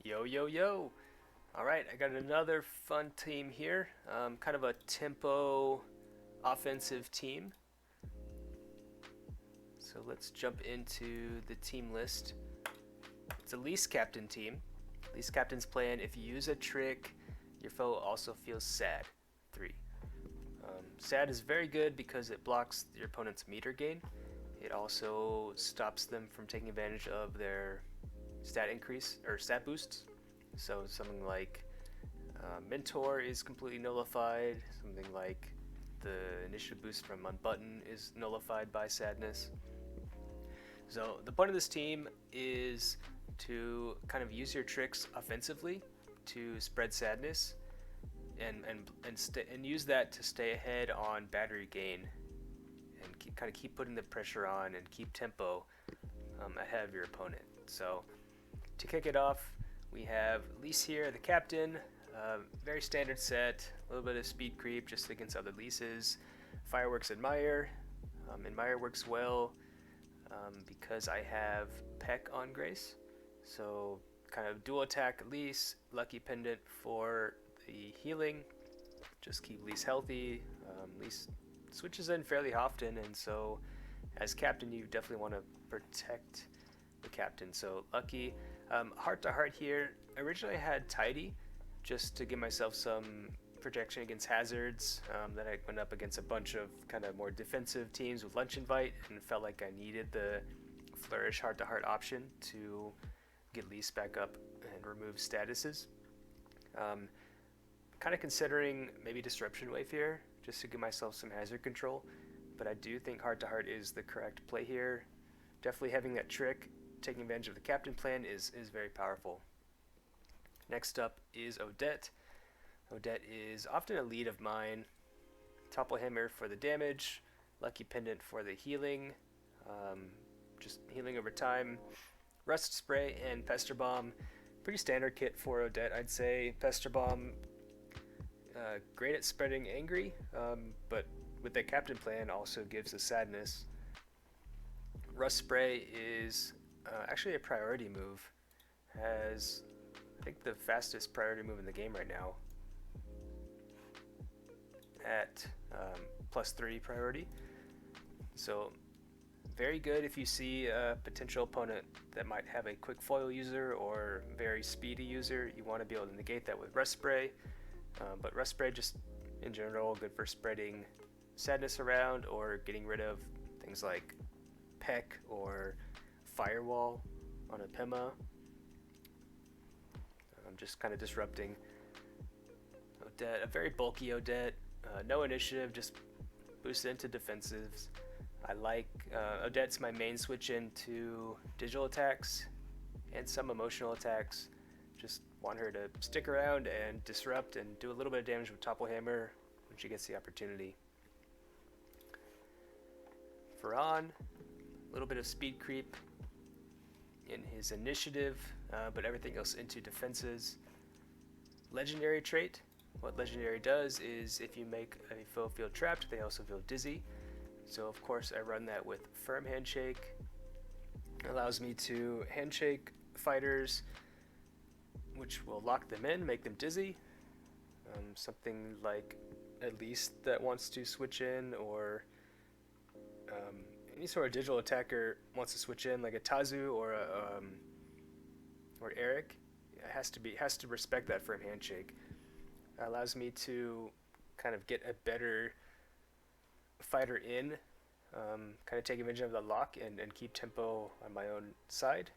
Yo, yo, yo. All right, I got another fun team here. Kind of a tempo offensive team. So let's jump into the team list. It's a Lise captain team. Lise captain's plan: if you use a trick, your foe also feels sad. 3. Sad is very good because it blocks your opponent's meter gain. It also stops them from taking advantage of their stat increase or stat boosts. So something like Mentor is completely nullified. Something like the initiative boost from Unbutton is nullified by Sadness. So the point of this team is to kind of use your tricks offensively to spread Sadness and use that to stay ahead on battery gain and kind of keep putting the pressure on and keep tempo ahead of your opponent. So to kick it off, we have Lise here, the captain. Very standard set, a little bit of speed creep just against other Lises. Fireworks Admire. Admire works well because I have Peck on Grace. So kind of dual attack Lise, Lucky Pendant for the healing. Just keep Lise healthy. Lise switches in fairly often, and so as captain, you definitely want to protect the captain. So Lucky. Heart to heart here. Originally I had Tidy just to give myself some protection against hazards. Then I went up against a bunch of kind of more defensive teams with Lunch Invite and felt like I needed the Flourish heart to heart option to get Lise back up and remove statuses. Kind of considering maybe Disruption Wave here just to give myself some hazard control, but I do think heart to heart is the correct play here. Definitely having that trick, taking advantage of the captain plan is very powerful. Next up is Odette. Odette is often a lead of mine. Topple Hammer for the damage, Lucky Pendant for the healing, just healing over time. Rust Spray and Pester Bomb, pretty standard kit for Odette, I'd say. Pester Bomb, great at spreading angry, but with the captain plan also gives a sadness. Rust Spray is actually a priority move. Has, I think, the fastest priority move in the game right now at +3 priority. So very good if you see a potential opponent that might have a quick foil user or very speedy user. You want to be able to negate that with Rust Spray. But Rust Spray just in general good for spreading sadness around or getting rid of things like Peck or Firewall on a Pema. Just kind of disrupting Odette. A very bulky Odette. No initiative, just boost into defensives. I like Odette's my main switch into digital attacks and some emotional attacks. Just want her to stick around and disrupt and do a little bit of damage with Topple Hammer when she gets the opportunity. Ferran, a little bit of speed creep in his initiative, but everything else into defenses. Legendary trait. What Legendary does is if you make a foe feel trapped, they also feel dizzy. So of course I run that with Firm Handshake. It allows me to handshake fighters, which will lock them in, make them dizzy. Something like Elise that wants to switch in, or any sort of digital attacker wants to switch in, like a Tazu or Eric. It has to respect that Firm Handshake. It allows me to kind of get a better fighter in, kind of take advantage of the lock and keep tempo on my own side.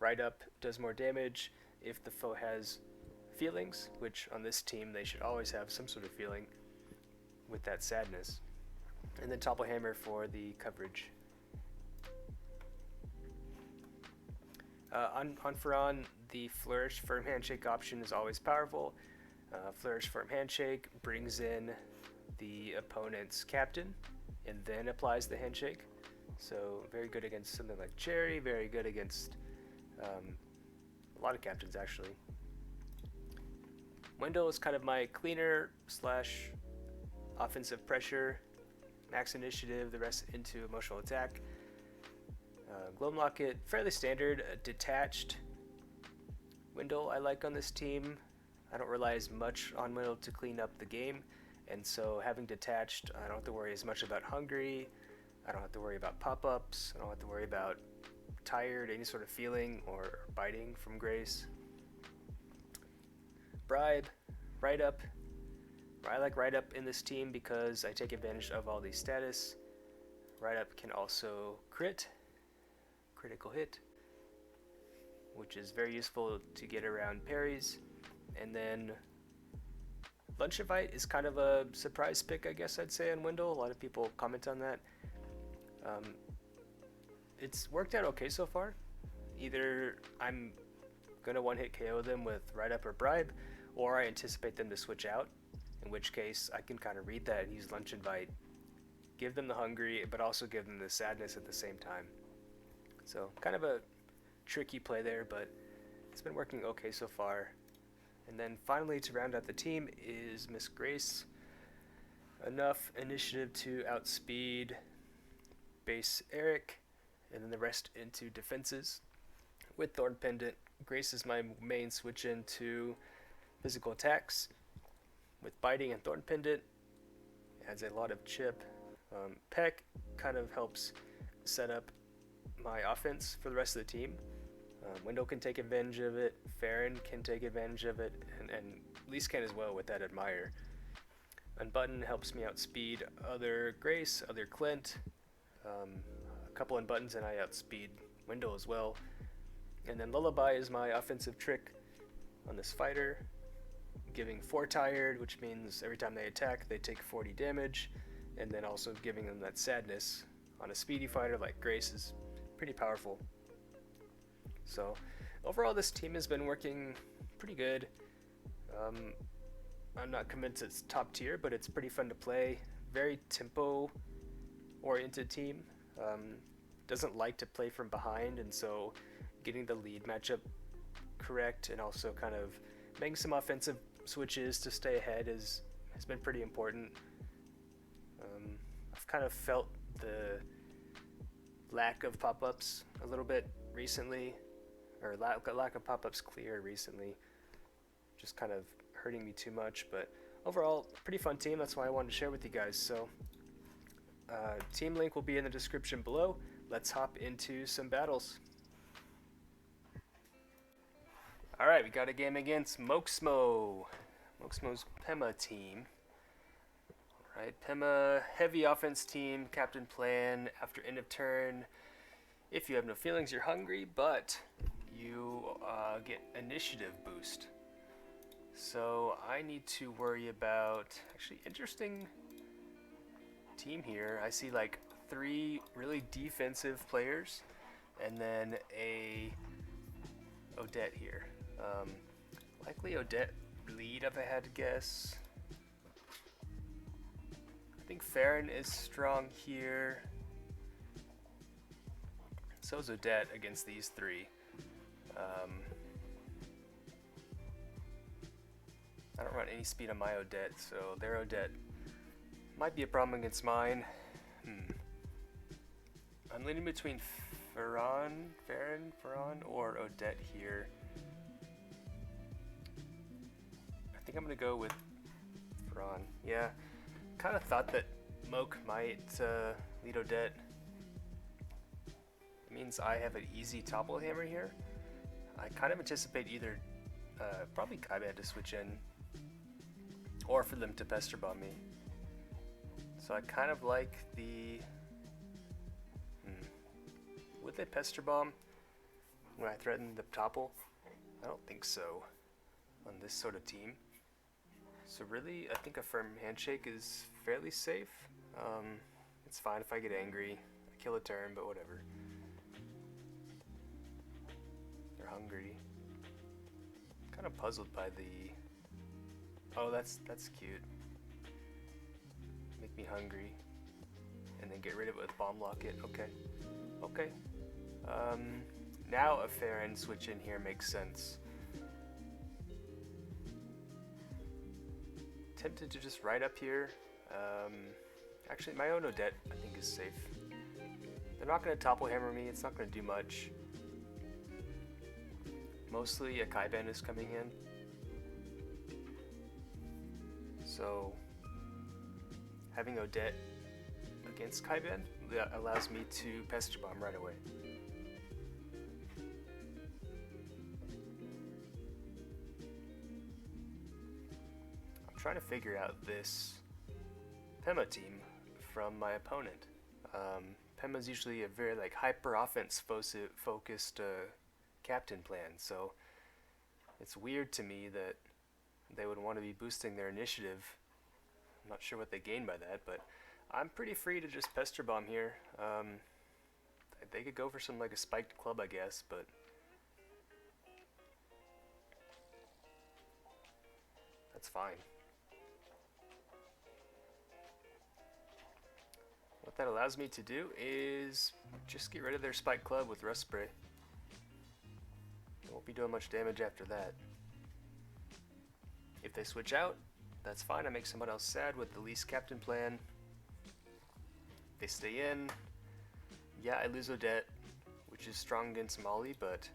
Ride Up does more damage if the foe has feelings, which on this team they should always have some sort of feeling with that sadness. And then Topple Hammer for the coverage. On Ferran, the Flourish Firm Handshake option is always powerful. Flourish Firm Handshake brings in the opponent's captain and then applies the handshake. So very good against something like Cherry, very good against a lot of captains actually. Wendell is kind of my cleaner slash offensive pressure, max initiative, the rest into emotional attack. Gloam Locket, fairly standard, detached. Wendell I like on this team. I don't rely as much on Wendell to clean up the game, and so having detached, I don't have to worry as much about hungry. I don't have to worry about pop-ups. I don't have to worry about tired, any sort of feeling or biting from Grace. Bribe, Write Up. I like Write Up in this team because I take advantage of all these status. Write Up can also critical hit, which is very useful to get around parries. And then Lunch Invite is kind of a surprise pick, I guess I'd say, on Wendell. A lot of people comment on that. It's worked out okay so far. Either I'm gonna one-hit KO them with Write Up or Bribe, or I anticipate them to switch out, in which case I can kind of read that and use Lunch Invite, give them the hungry, but also give them the sadness at the same time. So kind of a tricky play there, but it's been working okay so far. And then finally, to round out the team is Miss Grace. Enough initiative to outspeed base Eric, and then the rest into defenses. With Thorn Pendant, Grace is my main switch into physical attacks. With Biting and Thorn Pendant, adds a lot of chip. Peck kind of helps set up my offense for the rest of the team. Wendell can take advantage of it, Farron can take advantage of it, and Lise can as well with that Admire. Unbutton helps me outspeed other Grace, other Clint, a couple unbuttons, and I outspeed Wendell as well. And then Lullaby is my offensive trick on this fighter, giving 4 tired, which means every time they attack they take 40 damage, and then also giving them that sadness on a speedy fighter like Grace is pretty powerful. So overall this team has been working pretty good. I'm not convinced it's top tier, but it's pretty fun to play. Very tempo oriented team. Doesn't like to play from behind, and so getting the lead matchup correct and also kind of making some offensive switches to stay ahead has been pretty important. I've kind of felt the lack of pop-ups a little bit recently, or lack of pop-ups clear recently, just kind of hurting me too much. But overall, pretty fun team. That's why I wanted to share with you guys. So team link will be in the description below. Let's hop into some battles. Alright, we got a game against Moxmo. Moxmo's Pema team. Alright, Pema, heavy offense team, captain plan, after end of turn. If you have no feelings, you're hungry, but you get initiative boost. So I need to worry about, actually interesting team here. I see like 3 really defensive players, and then a Odette here. Likely Odette lead if I had to guess. I think Farron is strong here. So is Odette against these 3. I don't run any speed on my Odette, so their Odette might be a problem against mine. I'm leaning between Farron, or Odette here. I think I'm gonna go with Farron. Yeah, kind of thought that Moke might lead Odette. It means I have an easy topple hammer here. I kind of anticipate either probably Kaibad to switch in, or for them to pester bomb me. So I kind of like the... Would they pester bomb when I threaten the topple? I don't think so on this sort of team. So really, I think a firm handshake is fairly safe. It's fine if I get angry. I kill a turn, but whatever. They're hungry. Kind of puzzled by the... Oh, that's cute. Make me hungry. And then get rid of it with Bomb Locket. Okay. Okay. Now a Farron switch in here makes sense. Tempted to just Write Up here. Actually, my own Odette I think is safe. They're not going to topple hammer me. It's not going to do much. Mostly a Kaiban is coming in. So having Odette against Kaiban allows me to Pester Bomb right away. I'm trying to figure out this Pema team from my opponent. Pema's usually a very like hyper offense focused captain plan, so it's weird to me that they would want to be boosting their initiative. I'm not sure what they gain by that, but I'm pretty free to just Pester Bomb here. They could go for some like a spiked club, I guess, but that's fine. What that allows me to do is just get rid of their spiked club with Rust Spray. Won't be doing much damage after that. If they switch out, that's fine. I make someone else sad with the Lise captain plan. They stay in. Yeah, I lose Odette, which is strong against Molly, but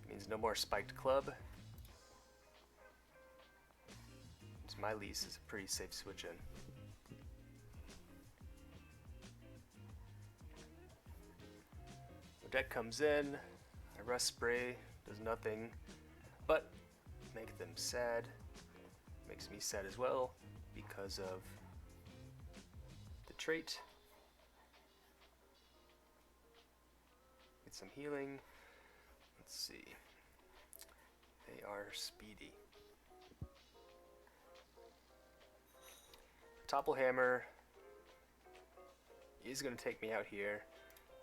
means no more spiked club. So my Lise is a pretty safe switch in. Odette comes in. I Rust Spray, does nothing, but make them sad. Makes me sad as well because of the trait. Get some healing. Let's see. They are speedy. Topple Hammer is going to take me out here.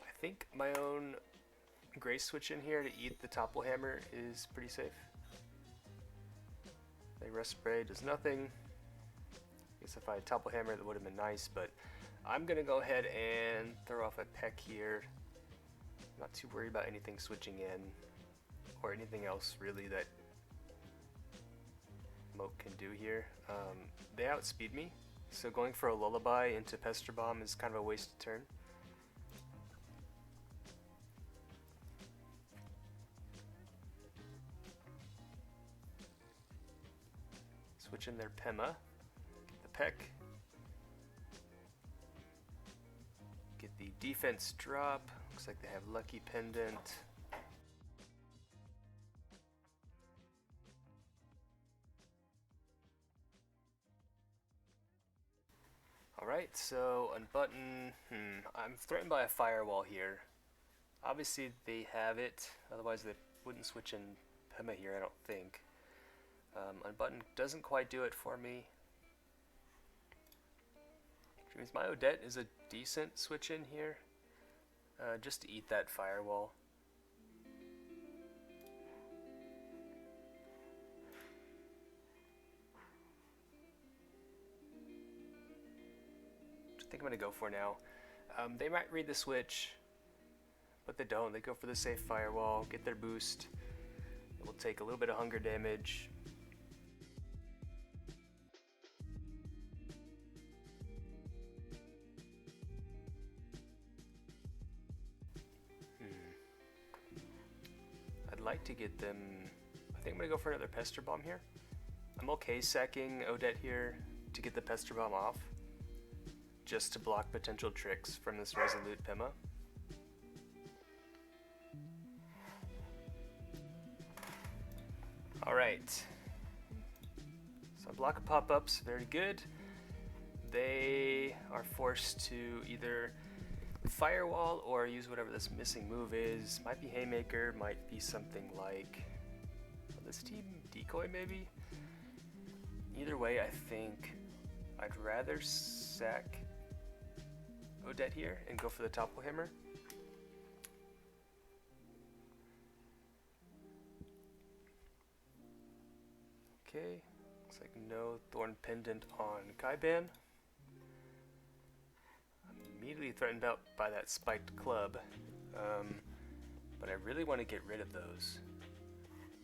I think my own Grace switch in here to eat the Topple Hammer is pretty safe. They Rust Spray, does nothing. I guess if I had Topple Hammer that would have been nice, but I'm going to go ahead and throw off a Peck here. Not too worried about anything switching in or anything else really that Moke can do here. They outspeed me, so going for a Lullaby into Pester Bomb is kind of a wasted turn. Switch in their Pema, get the Peck, get the defense drop. Looks like they have Lucky Pendant. Alright, so unbutton. I'm threatened by a firewall here. Obviously they have it, otherwise they wouldn't switch in Pema here, I don't think. Unbutton doesn't quite do it for me. Which means my Odette is a decent switch in here. Just to eat that firewall. Which I think I'm going to go for now. They might read the switch, but they don't. They go for the safe firewall, get their boost. It will take a little bit of hunger damage. Like to get them. I think I'm gonna go for another Pester Bomb here. I'm okay sacking Odette here to get the Pester Bomb off, just to block potential tricks from this Resolute Pema. Alright. So I block pop-ups, very good. They are forced to either Firewall or use whatever this missing move is. Might be Haymaker, might be something like this team Decoy maybe. Either way, I think I'd rather sack Odette here and go for the Topple Hammer. Okay, looks like no Thorn Pendant on Kaiban. Immediately threatened out by that spiked club, but I really want to get rid of those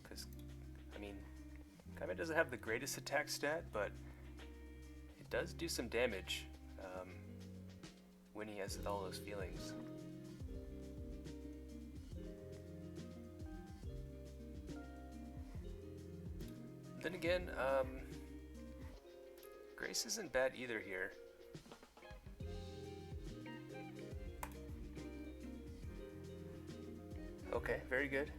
because, I mean, Kaiban doesn't have the greatest attack stat, but it does do some damage when he has all those feelings. Then again, Grace isn't bad either here. Okay, very good.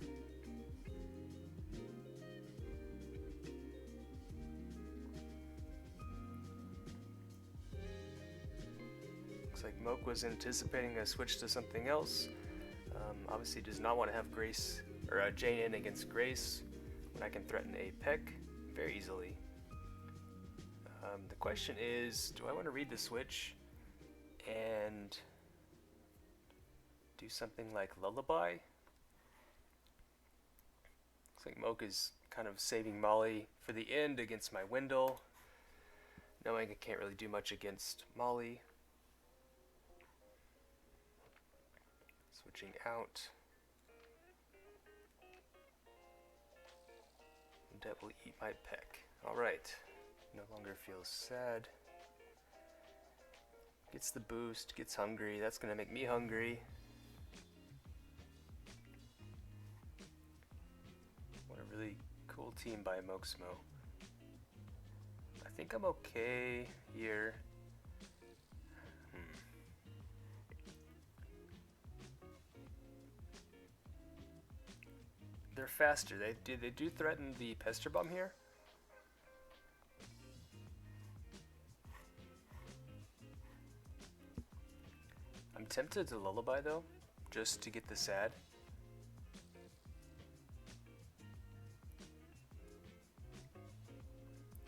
Looks like Moke was anticipating a switch to something else. Obviously does not want to have Grace, or Jane in against Grace when I can threaten a Peck very easily. The question is, do I want to read the switch and do something like Lullaby? Looks like Moke is kind of saving Molly for the end against my Wendell, knowing I can't really do much against Molly. Switching out. That will eat my Peck. Alright. No longer feels sad. Gets the boost, gets hungry. That's gonna make me hungry. What a really cool team by Moxmo. I think I'm okay here. They're faster. They do threaten the Pester Bomb here. I'm tempted to Lullaby though, just to get the sad.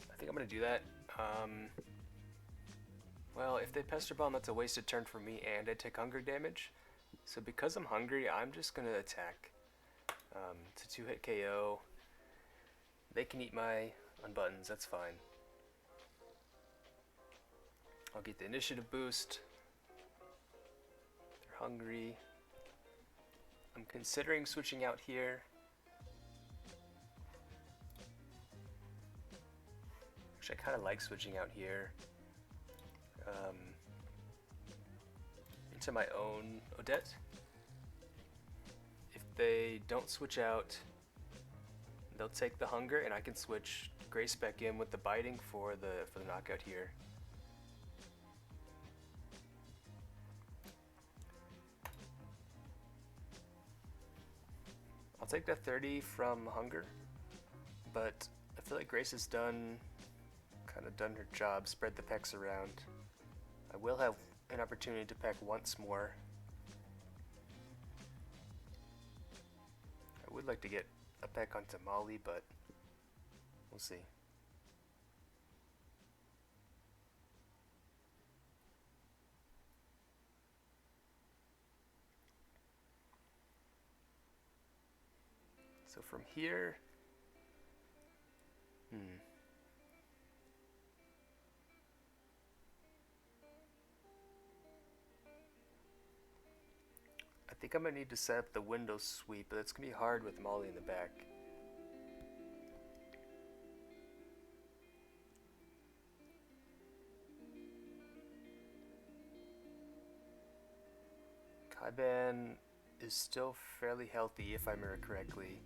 I think I'm gonna do that. Well, if they Pester Bomb, that's a wasted turn for me, and I take hunger damage. So because I'm hungry, I'm just gonna attack. It's a 2-hit KO. They can eat my unbuttons, that's fine. I'll get the initiative boost. They're hungry. I'm considering switching out here. Actually, I kind of like switching out here. Into my own Odette. If they don't switch out, they'll take the hunger, and I can switch Grace back in with the biting for the knockout here. I'll take that 30 from hunger, but I feel like Grace has kind of done her job, spread the pecks around. I will have an opportunity to peck once more. I would like to get a peck onto Molly, but we'll see. So from here, I think I'm gonna need to set up the window sweep, but that's gonna be hard with Molly in the back. Kaiban is still fairly healthy if I remember correctly.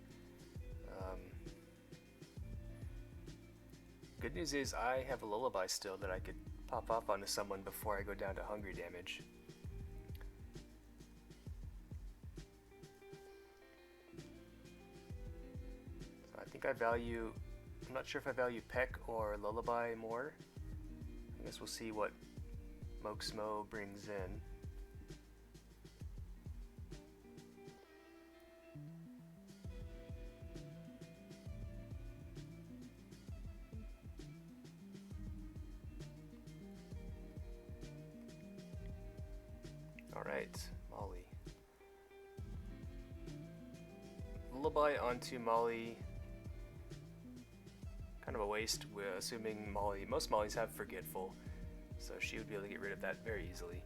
Good news is I have a Lullaby still that I could pop off onto someone before I go down to hungry damage. So I think I'm not sure if I value Peck or Lullaby more. I guess we'll see what Moxmo brings in. Alright, Molly. Lullaby onto Molly. Kind of a waste, assuming most Mollys have Forgetful, so she would be able to get rid of that very easily.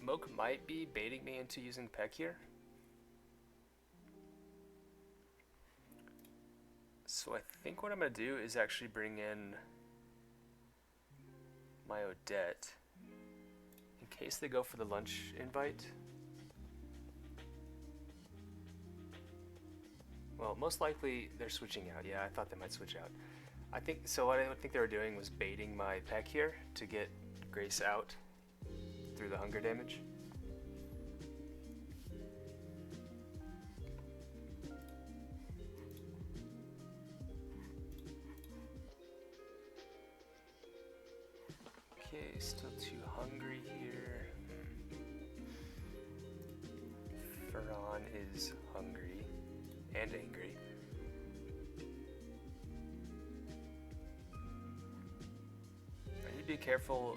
Moke might be baiting me into using Peck here. So I think what I'm going to do is actually bring in my Odette in case they go for the lunch invite. Well, most likely they're switching out. Yeah, I thought they might switch out. I think so. What I think they were doing was baiting my peck here to get Grace out through the hunger damage. Okay, still too hungry here. Ferran is hungry and angry. I need to be careful.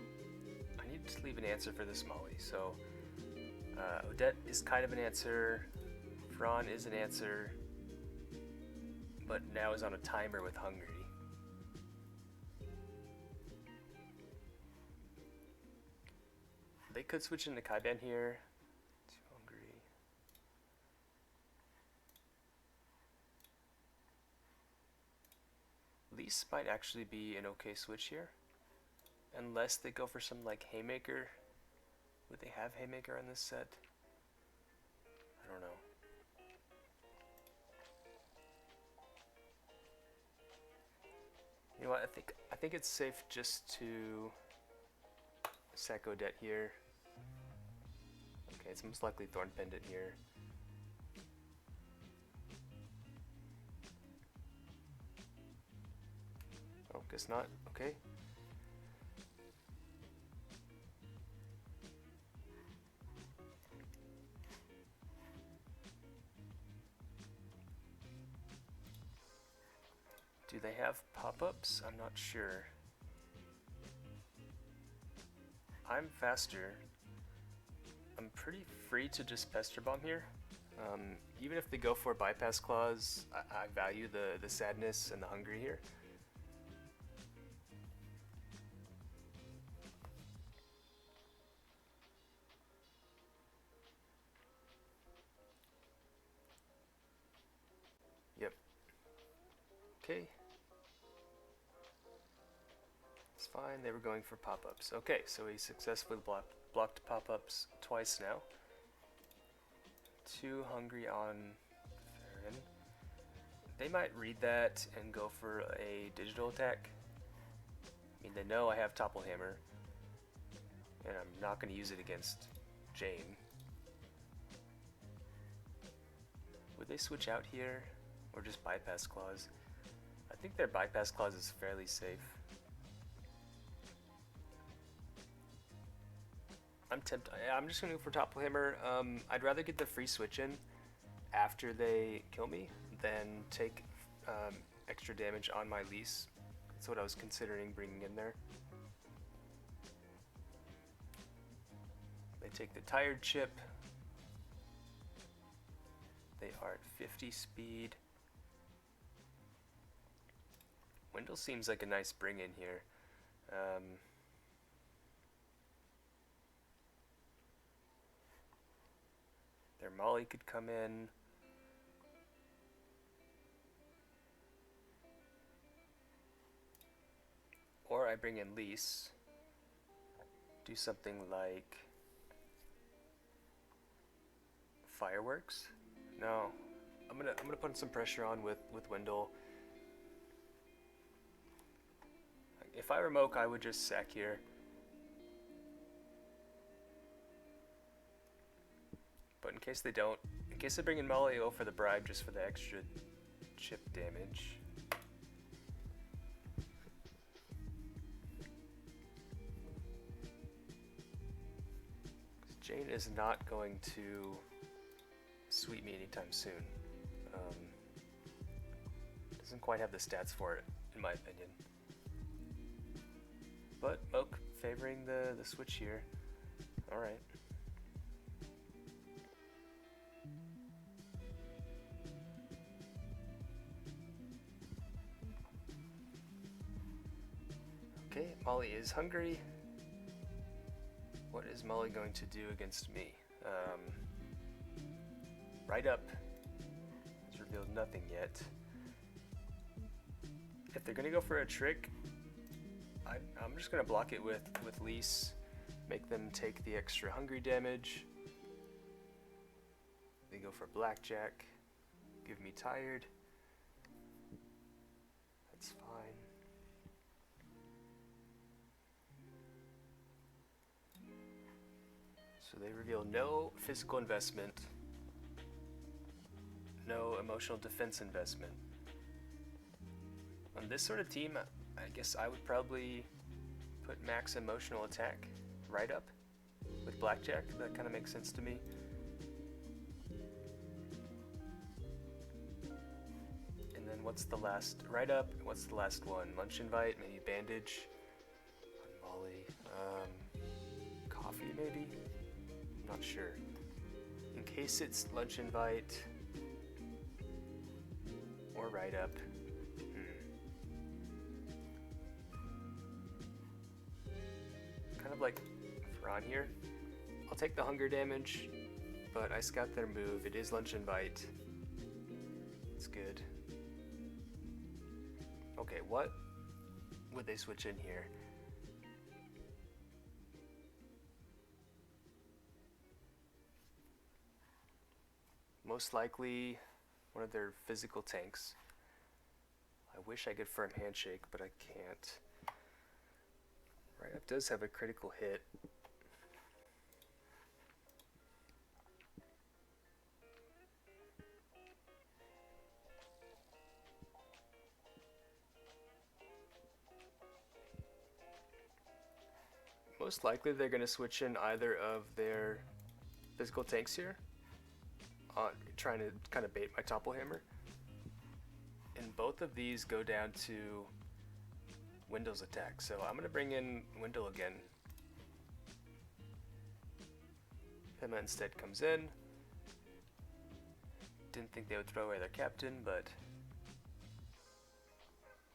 I need to leave an answer for this Molly. So Odette is kind of an answer. Ferran is an answer. But now is on a timer with hungry. They could switch into Kaiban here. Too hungry. Lise might actually be an okay switch here. Unless they go for some like Haymaker. Would they have Haymaker on this set? I don't know. You know what, I think it's safe just to sack Odette here. Okay, it's most likely Thorn Pendant here. Oh, guess not. Okay. Do they have pop-ups? I'm not sure. I'm faster. I'm pretty free to just Pester Bomb here. Even if they go for Bypass Claws, I value the sadness and the hungry here. Yep. Okay. It's fine, they were going for pop-ups. Okay, so he successfully blocked pop-ups twice now. Too hungry on Farron. They might read that and go for a digital attack. I mean, they know I have Topple Hammer, and I'm not going to use it against Jane. Would they switch out here, or just Bypass Claws? I think their Bypass Claws is fairly safe. I'm tempted. I'm just gonna go for Topple Hammer. I'd rather get the free switch in after they kill me than take extra damage on my Lise. That's what I was considering bringing in there. They take the Tired Chip. They are at 50 speed. Wendell seems like a nice bring in here. Their Molly could come in. Or I bring in Lise. Do something like Fireworks. No, I'm gonna put some pressure on with Wendell. If I were Moke, I would just sack here. But in case they don't, in case they bring in Molly, I'll go for the bribe just for the extra chip damage. Jane is not going to sweep me anytime soon. Doesn't quite have the stats for it, in my opinion. But Moke favoring the switch here. Alright. Okay, Molly is hungry. What is Molly going to do against me? Right up. It's revealed nothing yet. If they're gonna go for a trick, I'm just gonna block it with Lise, make them take the extra hungry damage. They go for blackjack. give me tired. That's fine. So they reveal no physical investment, no emotional defense investment. On this sort of team, I guess I would probably put max emotional attack right up with blackjack. That kind of makes sense to me. And then what's the last right up? What's the last one? Lunch invite, maybe bandage on Molly. Coffee maybe? I'm not sure. In case it's lunch invite or right up. Kind of like Fran here. I'll take the hunger damage, but I scout their move. It is lunch invite. It's good. Okay, what would they switch in here? Most likely one of their physical tanks. I wish I could firm handshake, but I can't. Right up does have a critical hit. Most likely they're going to switch in either of their physical tanks here, trying to kind of bait my topple hammer. And both of these go down to Wendell's attack, so I'm going to bring in Wendell again. Pema instead comes in. Didn't think they would throw away their captain, but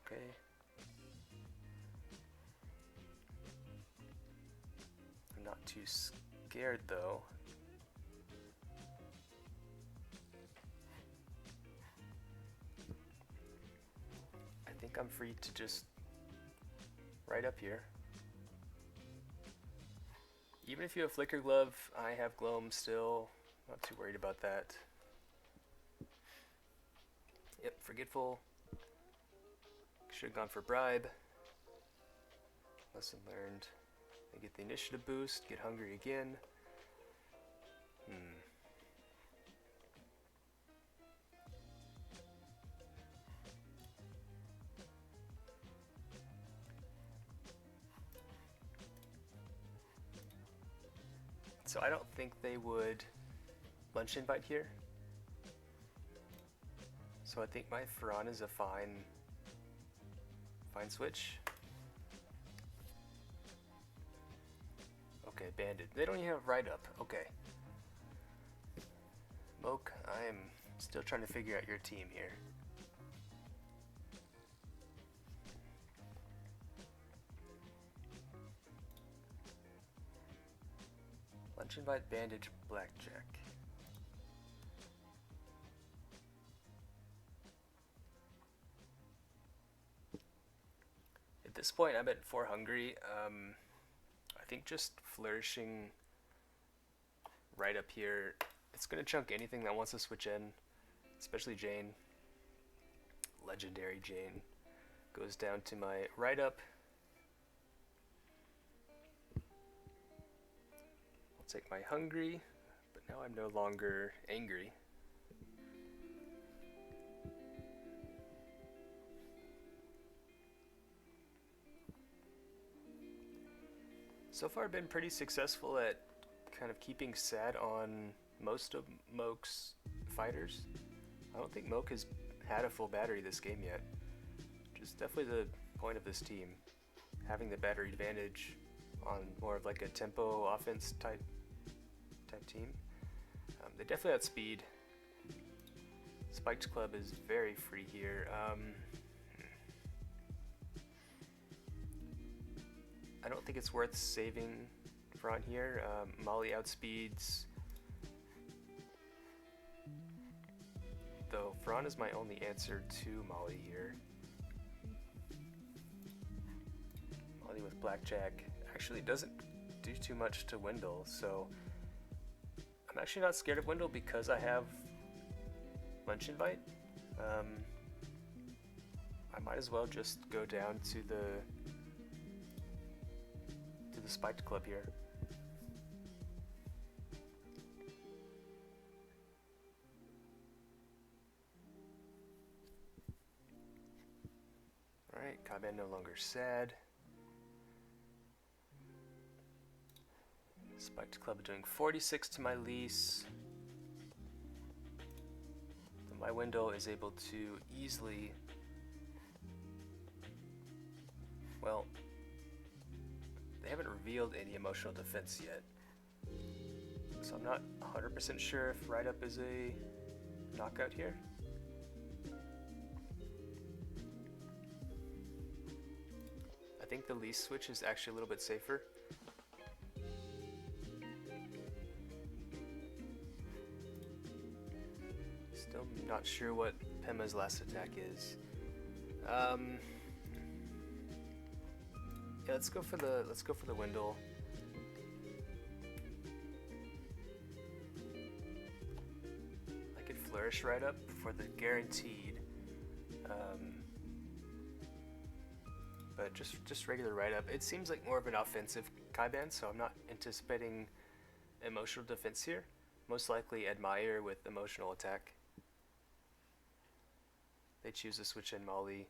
okay. I'm not too scared though. I think I'm free to just right up here. Even if you have Flicker Glove, I have Gloam still. Not too worried about that. Yep, Forgetful. Should have gone for Bribe. Lesson learned. I get the initiative boost, get hungry again. So I don't think they would lunch invite here. So I think my Fran is a fine switch. Okay, banded. They don't even have right up. Okay. Moke, I am still trying to figure out your team here. Lunch invite, bandage, blackjack. At this point, I'm at 4 hungry. I think just flourishing right up here, it's going to chunk anything that wants to switch in, especially Jane. Legendary Jane goes down to my right up. I'll take my hungry, but now I'm no longer angry. So far, I've been pretty successful at kind of keeping sad on most of Moke's fighters. I don't think Moke has had a full battery this game yet, which is definitely the point of this team, having the battery advantage on more of like a tempo offense type team. They definitely outspeed. Spiked Club is very free here. I don't think it's worth saving Fran here. Molly outspeeds. Though Fran is my only answer to Molly here. Molly with blackjack actually doesn't do too much to Wendell, so I'm actually not scared of Wendell because I have lunch invite, I might as well just go down to the Spiked Club here. Alright, Kaiban no longer sad. Spiked Club doing 46 to my Lise. My window is able to easily, well, they haven't revealed any emotional defense yet, so I'm not 100% sure if Ride Up is a knockout here. I think the Lise switch is actually a little bit safer. Still not sure what Pema's last attack is. Yeah, let's go for the Windle. I could Flourish Right Up for the guaranteed, but just regular Right Up. It seems like more of an offensive Kaiban, so I'm not anticipating emotional defense here. Most likely Admire with emotional attack. They choose to switch in Molly.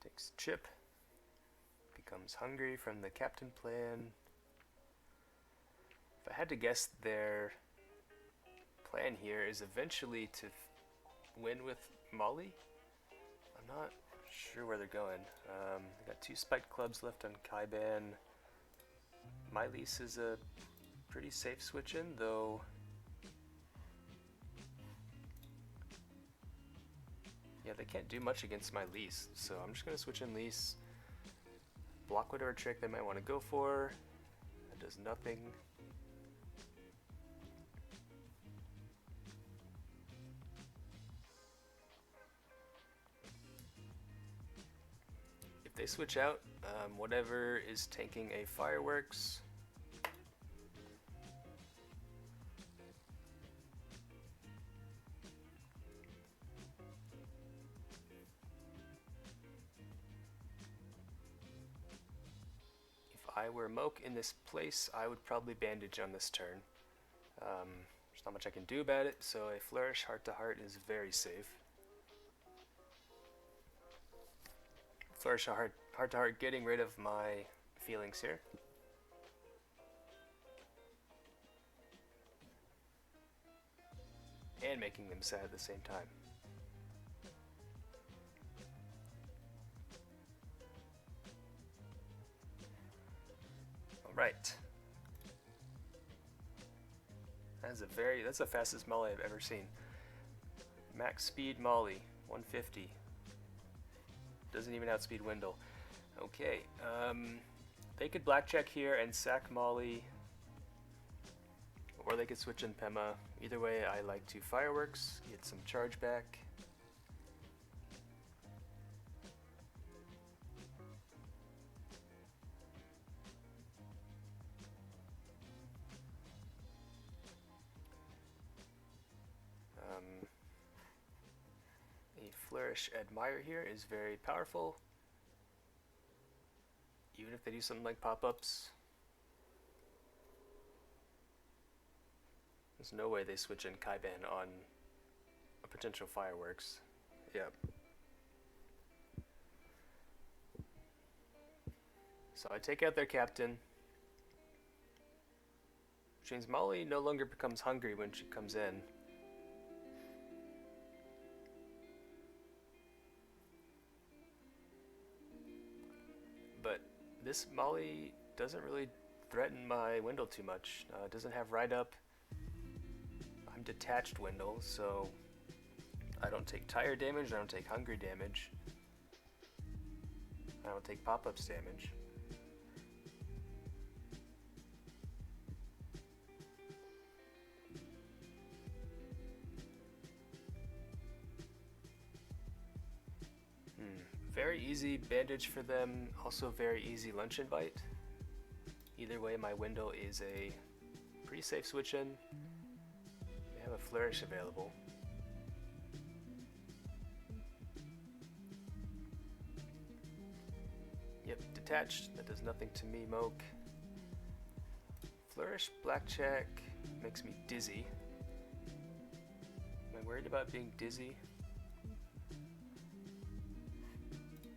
Takes Chip. Becomes hungry from the Captain plan. If I had to guess, their plan here is eventually to win with Molly. I'm not sure where they're going. They got 2 Spiked Clubs left on Kaiban. My Lise is a pretty safe switch in, though. Yeah, they can't do much against my Lise, so I'm just going to switch in Lise, block whatever trick they might want to go for. That does nothing. If they switch out, whatever is tanking a Fireworks, if I were Moke in this place, I would probably bandage on this turn. There's not much I can do about it, so a Flourish Heart to Heart is very safe. Flourish Heart to Heart getting rid of my feelings here. And making them sad at the same time. Alright. That's the fastest Molly I've ever seen. Max speed Molly, 150. Doesn't even outspeed Windle. Okay, they could blackjack here and sack Molly, or they could switch in Pema. Either way, I like to Fireworks, get some charge back. A Flourish Admire here is very powerful. Even if they do something like pop-ups. There's no way they switch in Kaiban on a potential Fireworks. Yep. So I take out their captain, which means Molly no longer becomes hungry when she comes in. But this Molly doesn't really threaten my Windle too much. It doesn't have Ride Up. I'm detached Windle, so I don't take tired damage, I don't take hungry damage. I don't take pop-ups damage. Very easy bandage for them, also very easy lunch invite. Either way, my Windle is a pretty safe switch in. flourish available. Yep, detached. That does nothing to me, Moke. Flourish, blackjack makes me dizzy. Am I worried about being dizzy?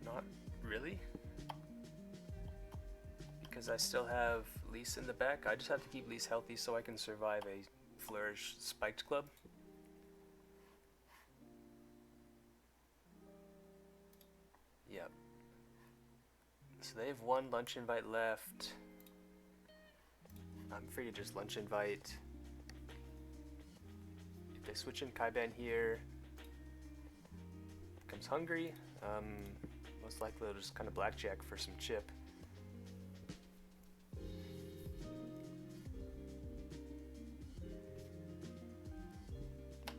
Not really. Because I still have Lise in the back. I just have to keep Lise healthy so I can survive a flourish spiked club. Yep. So they have one lunch invite left. I'm free to just lunch invite. If they switch in Kaiban here, becomes hungry. Most likely they'll just kind of blackjack for some chip.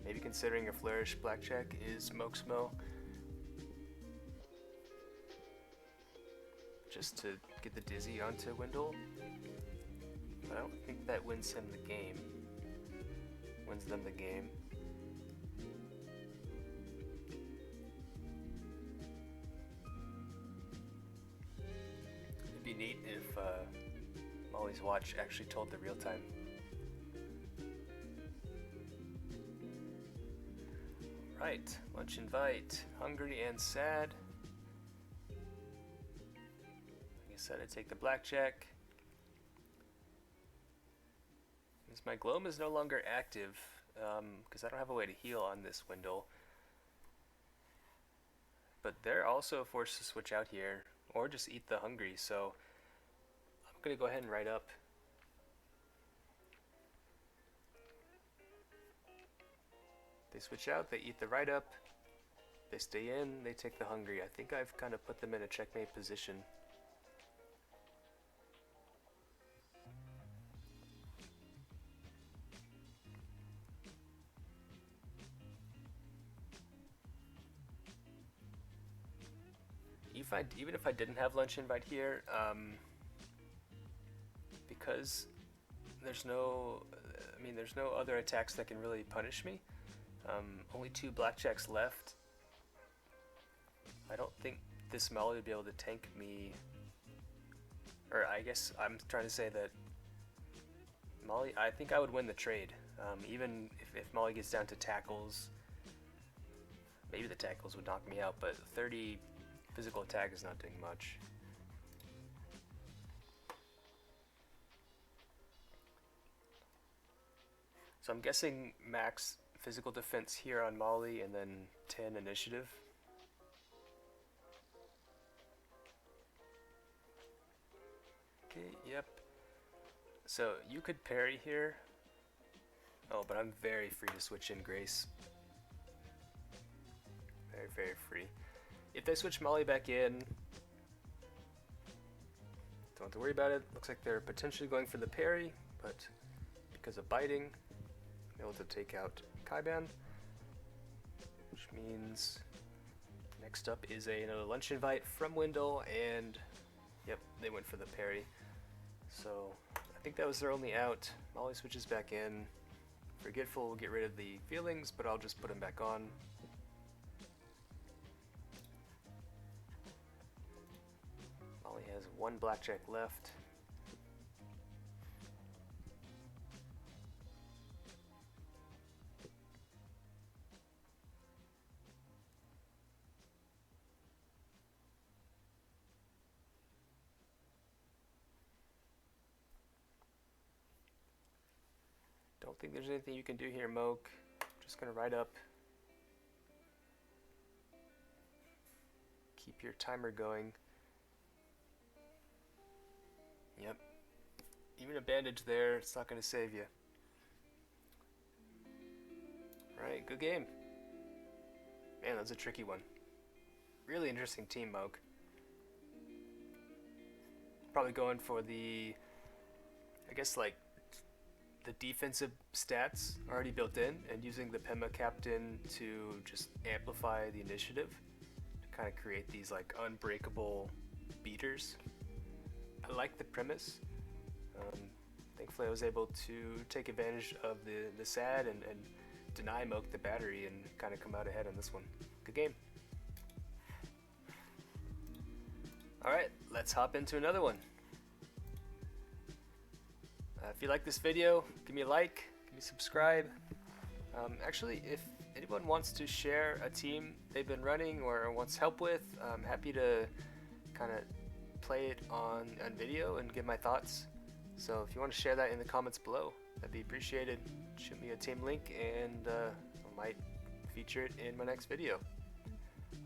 Maybe considering a flourish blackjack is Mokesmo. Just to get the dizzy onto Wendell. But I don't think that wins him the game. Wins them the game. It'd be neat if Molly's watch actually told the real time. Right, lunch invite, hungry and sad. Like I said, I take the blackjack. Since my gloam is no longer active, because I don't have a way to heal on this Wendell. But they're also forced to switch out here, or just eat the hungry, so I'm gonna go ahead and write up. They switch out, they eat the write up, they stay in, they take the hungry. I think I've kind of put them in a checkmate position. Even if I didn't have lunch invite here, because there's no other attacks that can really punish me. Only 2 blackjacks left. I don't think this Molly would be able to tank me. Or I guess I'm trying to say that Molly, I think I would win the trade. Even if Molly gets down to tackles, maybe the tackles would knock me out, but 30 physical attack is not doing much. So I'm guessing max physical defense here on Molly and then 10 initiative. Okay, yep. So you could parry here. Oh, but I'm very free to switch in Grace. Very, very free. If they switch Molly back in, don't have to worry about it. Looks like they're potentially going for the parry, but because of biting, I'm able to take out Kaiban, which means next up is another lunch invite from Wendell, and yep, they went for the parry. So I think that was their only out. Molly switches back in. Forgetful will get rid of the feelings, but I'll just put him back on. Molly has 1 blackjack left. Don't think there's anything you can do here, Moke. Just gonna write up. Keep your timer going. Yep. Even a bandage there, it's not gonna save you. Right, good game. Man, that's a tricky one. Really interesting team, Moke. Probably going for the, I guess, like, the defensive stats already built in, and using the Pema Captain to just amplify the initiative to kind of create these like unbreakable beaters. I like the premise. Thankfully I was able to take advantage of the SAD and deny Moke the battery and kind of come out ahead on this one. Good game. Alright, let's hop into another one. If you like this video, give me a like, give me a subscribe. Actually, if anyone wants to share a team they've been running or wants help with, I'm happy to kind of play it on video and give my thoughts. So if you want to share that in the comments below, that'd be appreciated. Shoot me a team link and I might feature it in my next video.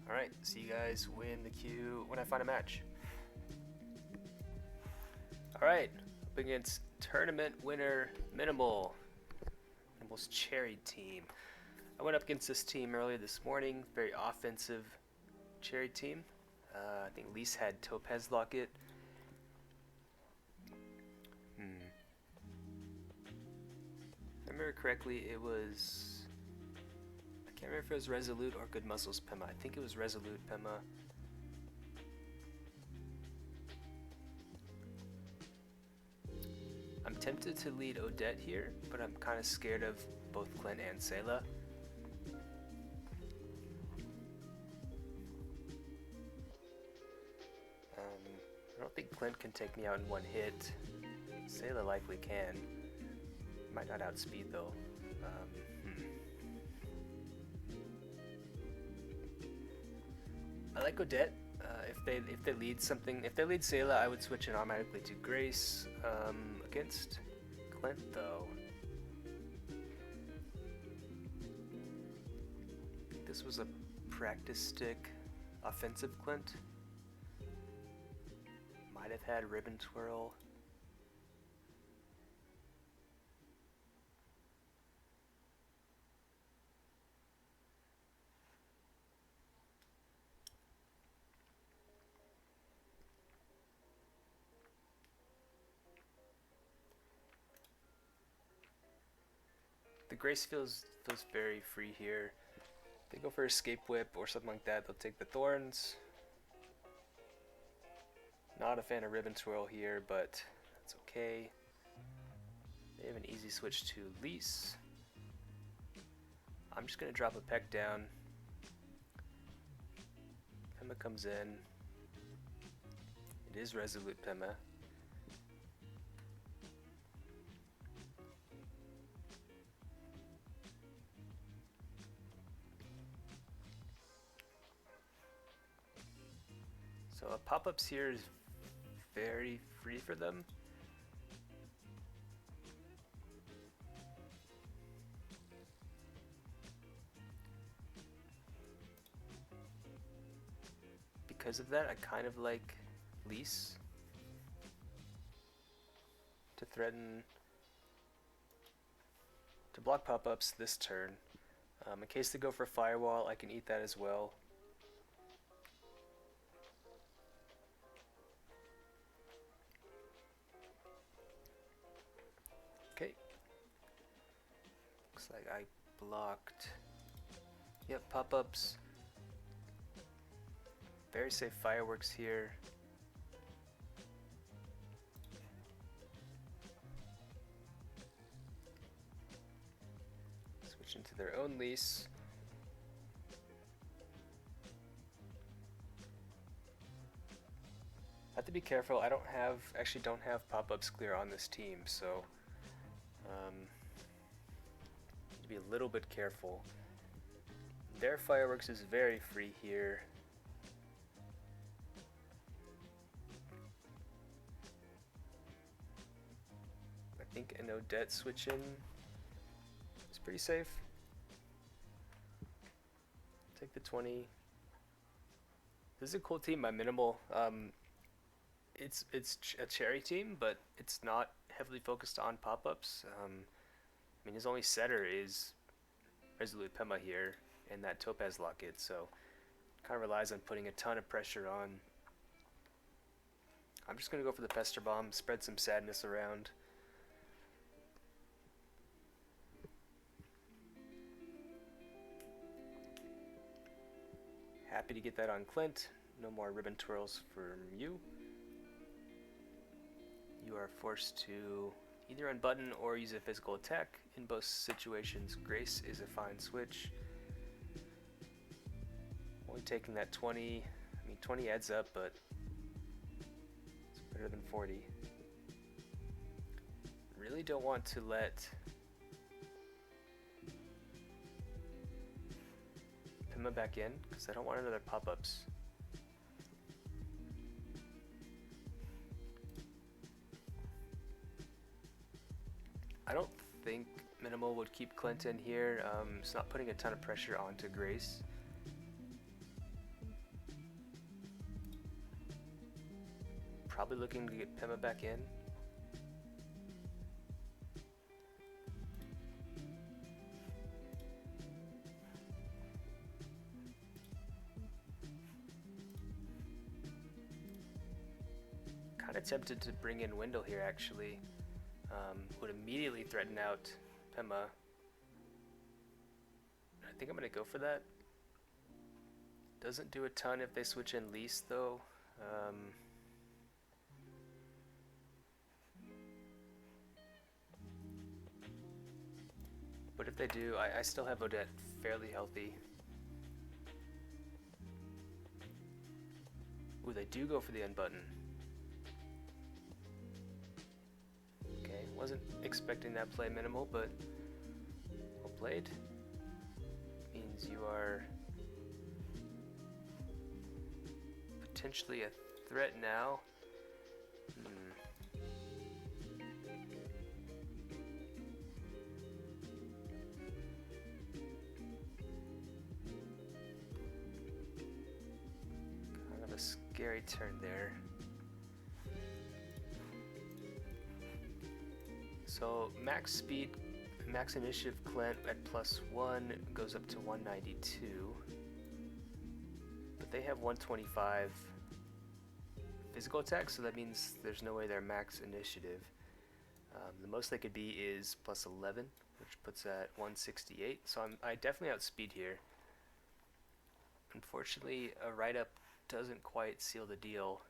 Alright, see you guys when I find a match. Alright, up against tournament winner Minimal's Cherry team. I went up against this team earlier this morning, very offensive Cherry team. I think Lise had Topaz Locket. If I remember correctly, it was... I can't remember if it was Resolute or Good Muscles Pema. I think it was Resolute Pema. I'm tempted to lead Odette here, but I'm kind of scared of both Clint and Sayla. I don't think Clint can take me out in one hit. Sayla likely can. Might not outspeed though. I like Odette. If they lead something, if they lead Sayla, I would switch it automatically to Grace. Against Clint though, I think this was a practice stick offensive Clint. Might have had Ribbon Twirl. The Grace feels very free here. If they go for Escape Whip or something like that, they'll take the Thorns. Not a fan of Ribbon Twirl here, but that's okay. They have an easy switch to Lise. I'm just going to drop a Peck down. Pema comes in. It is Resolute Pema. So pop-ups here is very free for them. Because of that, I kind of like Lise to threaten to block pop-ups this turn. In case they go for Firewall, I can eat that as well. Okay. Looks like I blocked. Yep, pop-ups. Very safe Fireworks here. Switch into their own Lise. I have to be careful. I actually don't have pop-ups clear on this team, so need to be a little bit careful. Their Fireworks is very free here. I think an Odette switch in is pretty safe. Take the 20. This is a cool team by Minimal. It's a Cherry team, but it's not heavily focused on pop-ups. I mean, his only setter is Resolute Pema here and that Topaz Locket, so kind of relies on putting a ton of pressure on. I'm just going to go for the Pester Bomb, spread some sadness around. Happy to get that on Clint. No more Ribbon Twirls from you. You are forced to Either unbutton or use a physical attack. In both situations, Grace is a fine switch. Only taking that 20. I mean, 20 adds up, but it's better than 40. Really don't want to let Pima back in, because I don't want another pop-ups. I don't think Minimal would keep Clinton here. It's not putting a ton of pressure onto Grace. Probably looking to get Pima back in. Kind of tempted to bring in Wendell here, actually. Would immediately threaten out Pima. I think I'm going to go for that. Doesn't do a ton if they switch in Lise, though. But if they do, I still have Odette fairly healthy. Ooh, they do go for the unbutton. Okay, wasn't expecting that play, Minimal, but well played. Means you are potentially a threat now. Kind of a scary turn there. So max speed, max initiative Clint at +1 goes up to 192. But they have 125 physical attack, so that means there's no way they're max initiative. The most they could be is +11, which puts at 168. So I definitely outspeed here. Unfortunately, a write-up doesn't quite seal the deal.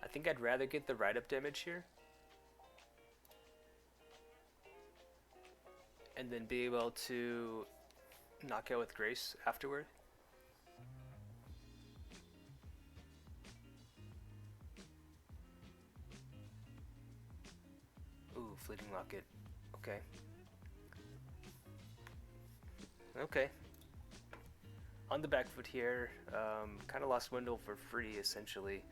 I think I'd rather get the write-up damage here and then be able to knock out with Grace afterward. Ooh, Fleeting Locket. Okay. Okay. On the back foot here, kind of lost Wendell for free, essentially.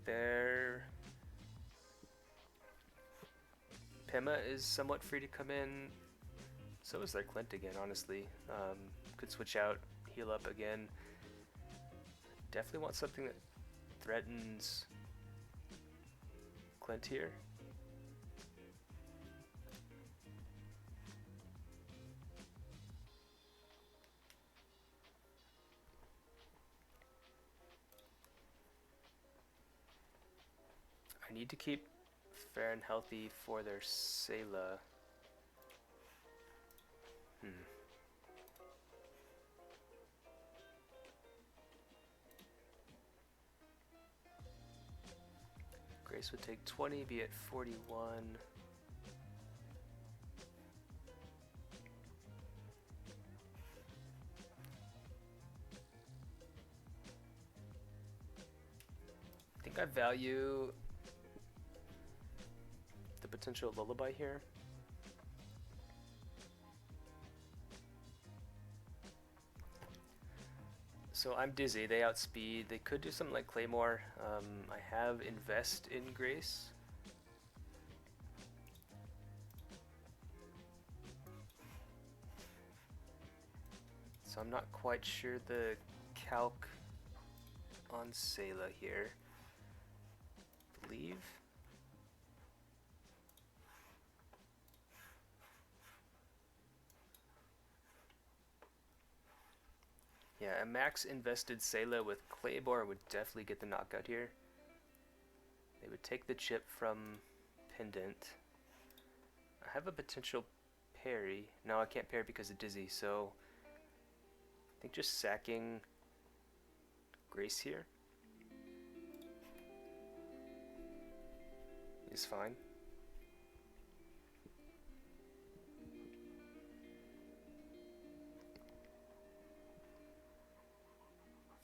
There, Pima is somewhat free to come in. So is their Clint again, honestly. Could switch out, heal up again. Definitely want something that threatens Clint here. I need to keep fair and healthy for their Sayla. Grace would take 20, be at 41. I think I value the potential lullaby here. So I'm dizzy, they outspeed. They could do something like Claymore. I have Invest in Grace. So I'm not quite sure the calc on Sayla here. Believe. Yeah, a max invested Sayla with Claymore would definitely get the knockout here. They would take the chip from Pendant. I have a potential parry. No, I can't parry because of Dizzy, so think just sacking Grace here is fine.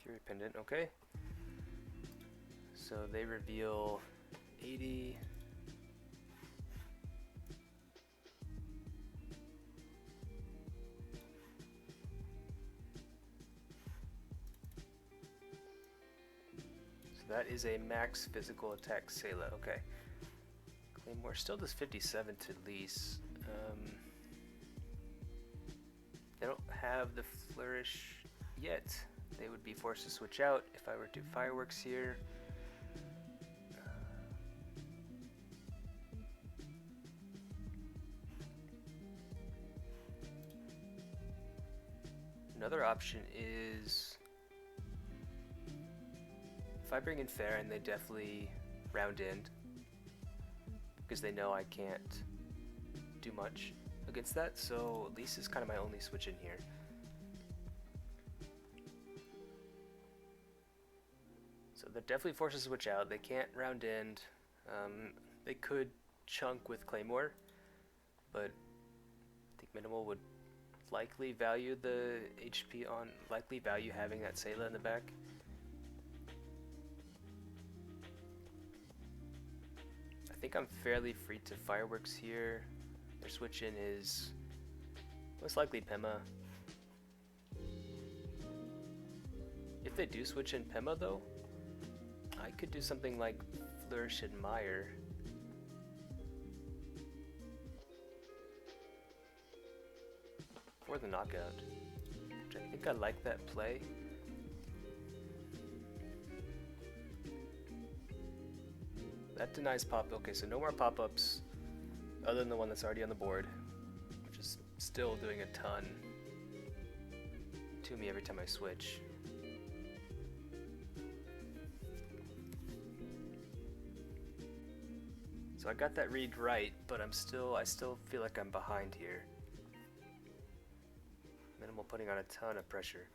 Fury Pendant, okay. So they reveal 80. So that is a max physical attack Sayla, okay. Claymore still does 57 to Lise. They don't have the flourish yet. They would be forced to switch out if I were to fireworks here. Another option is if I bring in Farron, they definitely round in because they know I can't do much against that. So Lise is kind of my only switch in here. So that definitely forces a switch out. They can't round in. They could chunk with Claymore, but I think Minimal would likely value the HP on, likely value having that Sayla in the back. I think I'm fairly free to fireworks here. Their switch in is most likely Pema. If they do switch in Pema though, I could do something like Flourish Admire. For the knockout, which I think I like that play. That denies pop. Okay, so no more pop-ups other than the one that's already on the board, which is still doing a ton to me every time I switch. So I got that read right, but I still feel like I'm behind here. Minimal putting on a ton of pressure.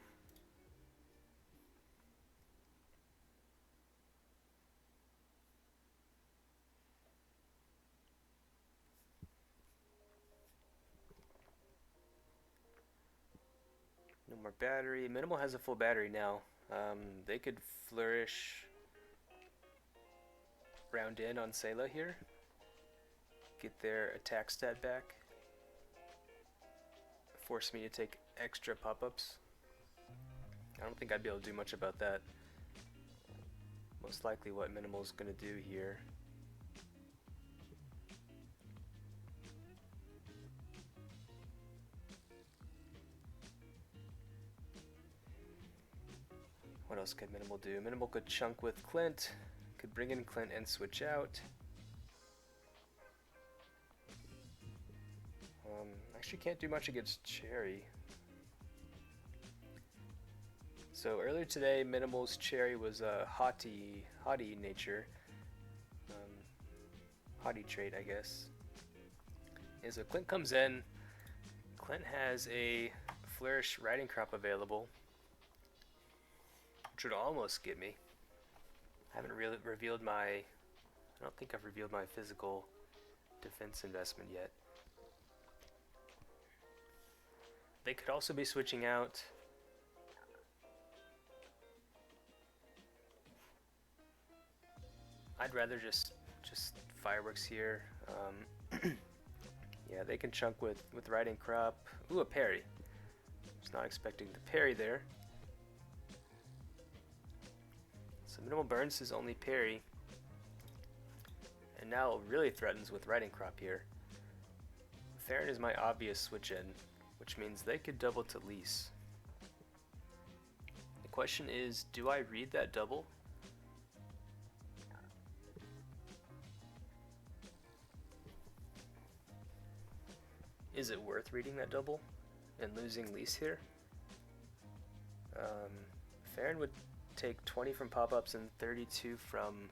No more battery. Minimal has a full battery now. They could flourish round in on Sayla here. Get their attack stat back. Force me to take extra pop-ups. I don't think I'd be able to do much about that. Most likely what Minimal's gonna do here. What else could Minimal do? Minimal could chunk with Clint, could bring in Clint and switch out. Actually can't do much against Cherry. So earlier today, Minimal's Cherry was a haughty nature. Haughty trait, I guess. And so Clint comes in. Clint has a Flourish Riding Crop available, which would almost get me. I haven't really revealed my... I don't think I've revealed my physical defense investment yet. They could also be switching out. I'd rather just fireworks here. Yeah, they can chunk with Riding Crop. Ooh, a parry. Was not expecting the parry there. So Minimal burns his only parry, and now really threatens with Riding Crop here. Farron is my obvious switch in, which means they could double to Lise. The question is, do I read that double? Is it worth reading that double and losing Lise here? Farron would take 20 from pop-ups and 32 from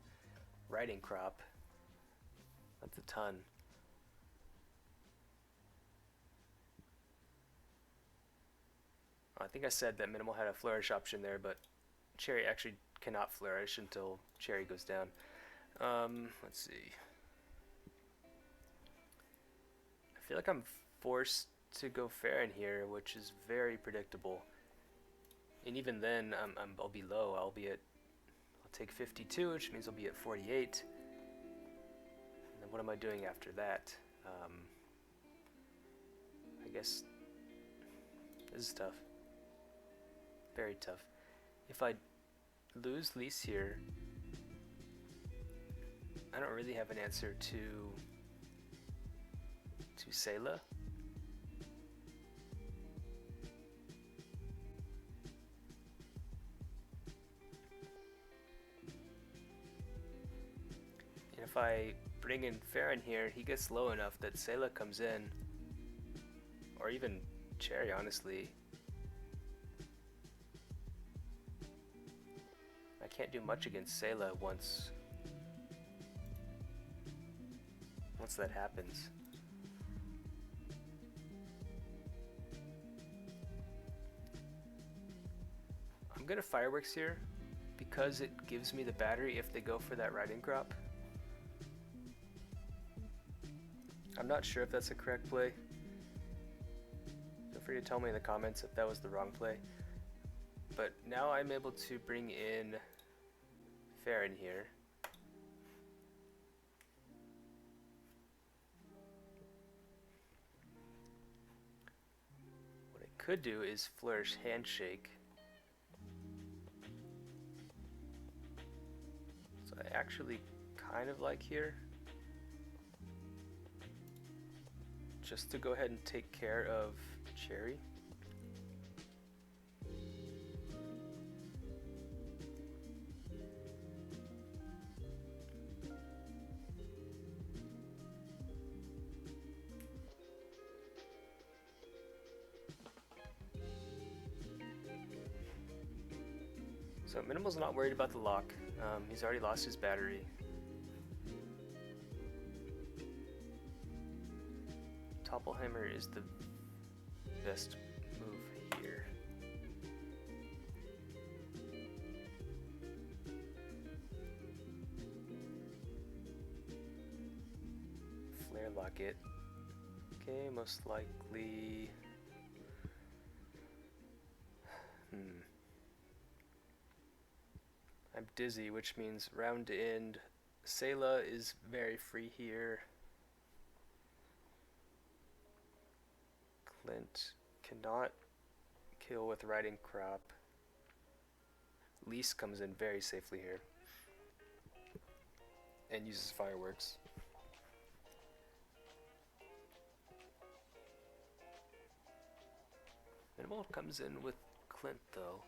Riding Crop. That's a ton. I think I said that Minimal had a flourish option there, but Cherry actually cannot flourish until Cherry goes down. Let's see. I feel like I'm forced to go Farron here, which is very predictable. And even then, I'll be low. I'll take 52, which means I'll be at 48. And then what am I doing after that? I guess this is tough. Very tough. If I lose Lise here, I don't really have an answer to Sayla. And if I bring in Farron here, he gets low enough that Sayla comes in, or even Cherry, honestly. I can't do much against Sayla once that happens. I'm gonna Fireworks here because it gives me the battery if they go for that riding crop. I'm not sure if that's a correct play. Feel free to tell me in the comments if that was the wrong play. But now I'm able to bring in Farron here. What I could do is Flourish Handshake. So I actually kind of like here. Just to go ahead and take care of Cherry. So Minimal's not worried about the lock. He's already lost his battery. Topplehammer is the best move here. Flare lock it. Okay, most likely. I'm dizzy, which means round to end. Sayla is very free here. Clint cannot kill with riding crop. Lise comes in very safely here and uses Fireworks. Minimal comes in with Clint though.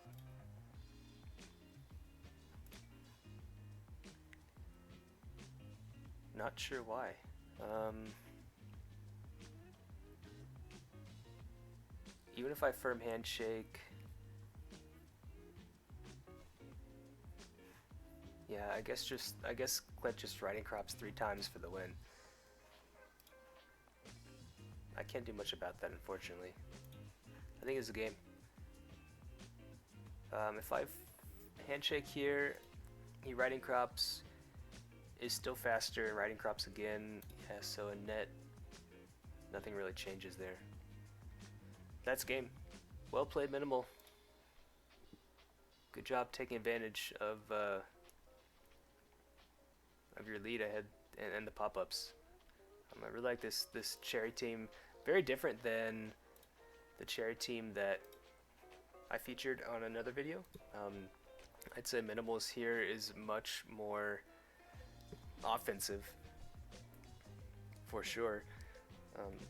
Not sure why. Even if I firm handshake, yeah, I guess Clint just riding crops 3 times for the win. I can't do much about that, unfortunately. I think it's a game. If I handshake here, he riding crops is still faster, and riding crops again. Yeah, so in net, nothing really changes there. That's game. Well played, Minimal. Good job taking advantage of your lead ahead and the pop-ups. I really like this Cherry team. Very different than the Cherry team that I featured on another video. I'd say Minimal's here is much more offensive, for sure.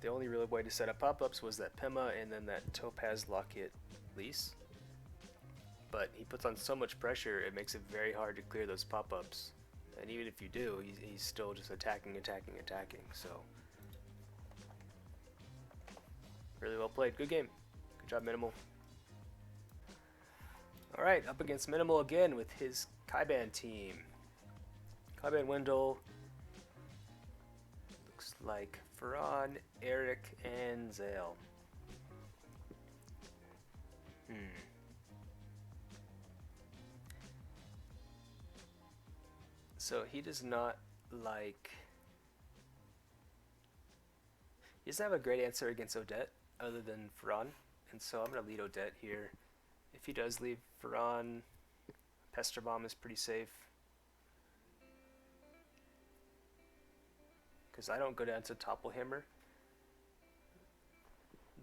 The only real way to set up pop-ups was that Pema and then that Topaz Locket Lise. But he puts on so much pressure, it makes it very hard to clear those pop-ups. And even if you do, he's still just attacking. So, really well played. Good game. Good job, Minimal. Alright, up against Minimal again with his Kaiban team. Kaiban Wendell. Looks like Ferran, Eric, and Zale. Hmm. So he does not like. He doesn't have a great answer against Odette other than Ferran, and so I'm gonna lead Odette here. If he does leave Ferran, Pester Bomb is pretty safe. Because I don't go down to Topple Hammer.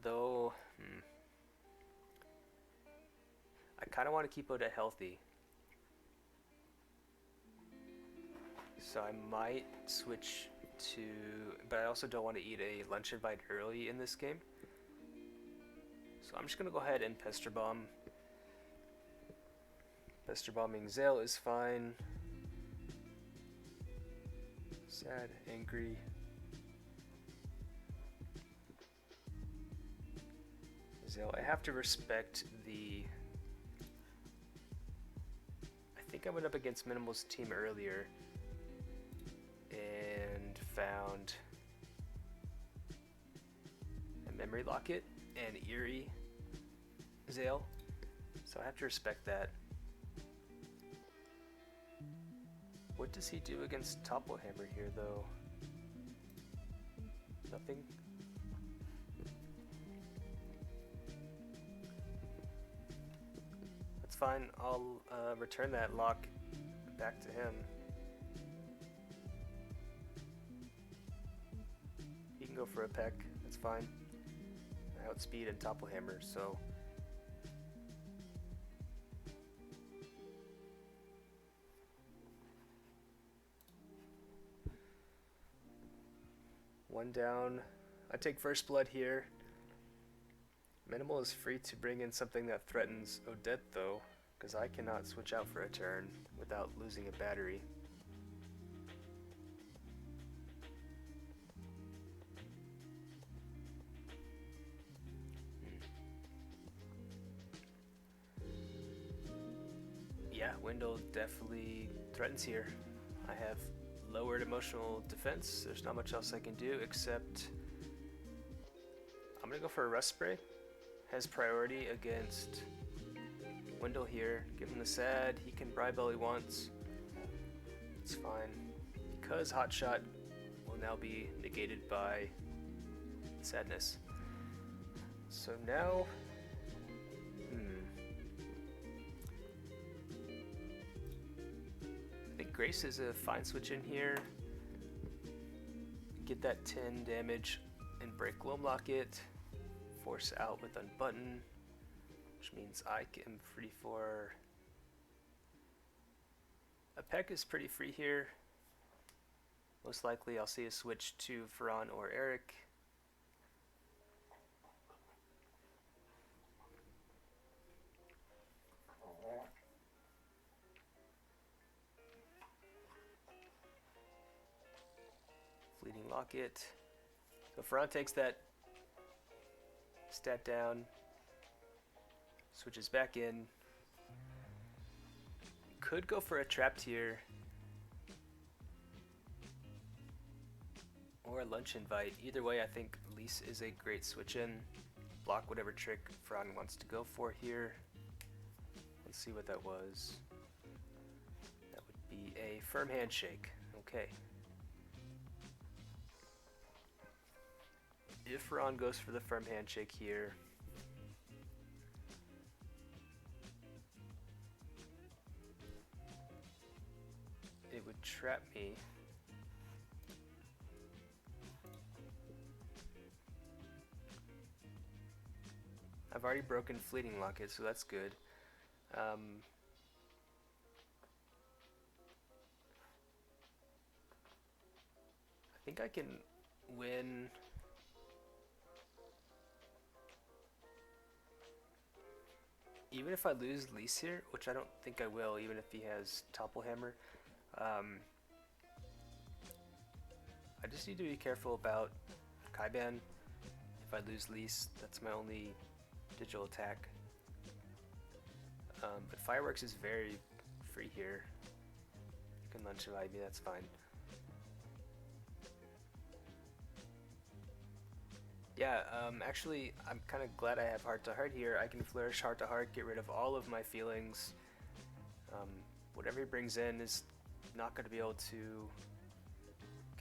Though, I kind of want to keep Odette healthy. So I might switch to, but I also don't want to eat a lunch invite early in this game. So I'm just going to go ahead and Pester Bomb. Pester Bombing Zale is fine. Sad, angry. Zale, I have to respect the... I think I went up against Minimal's team earlier and found a Memory Locket and Eerie Zale, so I have to respect that. What does he do against Topple Hammer here, though? Nothing? That's fine, I'll return that lock back to him. He can go for a peck, that's fine. I outspeed and Topple Hammer, so... One down. I take first blood here. Minimal is free to bring in something that threatens Odette though, because I cannot switch out for a turn without losing a battery. Yeah, Wendell definitely threatens here. I have lowered emotional defense. There's not much else I can do except I'm gonna go for a Rust Spray. Has priority against Wendell here. Give him the sad. He can bribe all he wants. It's fine. Because Hot Shot will now be negated by sadness. So now... I think Grace is a fine switch in here. Get that 10 damage and break Gloam Locket. Force out with Unbutton, which means I am free for... A peck is pretty free here. Most likely I'll see a switch to Ferran or Eric. Fleeting Locket. So Ferran takes that stat down, switches back in. Could go for a Trapped here. Or a Lunch Invite. Either way, I think Lise is a great switch in. Block whatever trick Ferran wants to go for here. Let's see what that was. That would be a Firm Handshake. Okay. If Ferran goes for the Firm Handshake here, it would trap me. I've already broken Fleeting Locket, so that's good. I think I can win. Even if I lose Lise here, which I don't think I will, even if he has Topple Hammer, I just need to be careful about Kaiban. If I lose Lise, that's my only digital attack. But Fireworks is very free here. You can Lunch Invite me, that's fine. Yeah, actually, I'm kind of glad I have heart to heart here. I can flourish heart to heart, get rid of all of my feelings. Um, Whatever he brings in is not going to be able to